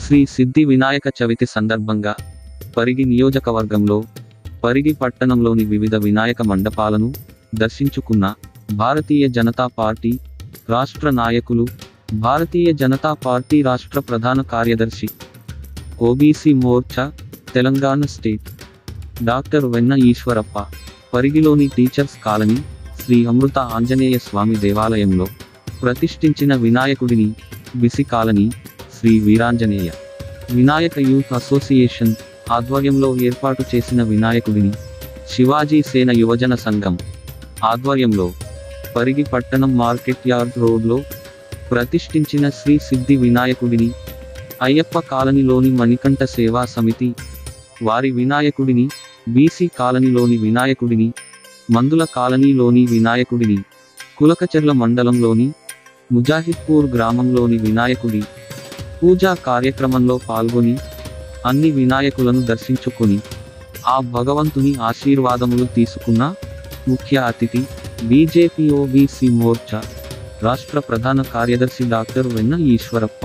శ్రీ సిద్ధి వినాయక చవితి సందర్భంగా పరిగి నియోజకవర్గంలో పరిగి పట్టణంలోని వివిధ వినాయక మండపాలను దర్శించుకున్న భారతీయ జనతా పార్టీ రాష్ట్ర నాయకులు, భారతీయ జనతా పార్టీ రాష్ట్ర ప్రధాన కార్యదర్శి, OBC Morcha Telangana state doctor Venna Eshwarappa. పరిగిలోని టీచర్స్ కాలనీ శ్రీ అమృత ఆంజనేయ స్వామి దేవాలయంలో ప్రతిష్ఠించిన వినాయకుడిని BC colony Sri Veeranjaneya Vinayaka youth association ఆధ్వర్యంలో ఏర్పాటు చేసిన వినాయకుడిని శివాజీ సేన యువజన సంఘం ఆధ్వర్యంలో పరిగి పట్టణం మార్కెట్ యార్డ్ రోడ్లో ప్రతిష్ఠించిన శ్రీ సిద్ధి వినాయకుడిని అయ్యప్ప కాలనీలోని మణికంఠ సేవా సమితి వారి వినాయకుడిని, బీసీ కాలనీలోని వినాయకుడిని, మందుల కాలనీలోని వినాయకుడిని, కులకచర్ల మండలంలోని ముజాహిద్పూర్ గ్రామంలోని వినాయకుడి పూజా కార్యక్రమంలో పాల్గొని అన్ని వినాయకులను దర్శించుకొని ఆ భగవంతుని ఆశీర్వాదములు తీసుకున్న ముఖ్య అతిథి బీజేపీ ఓబీసీ మోర్చా రాష్ట్ర ప్రధాన కార్యదర్శి డాక్టర్ వెన్న ఈశ్వరప్ప.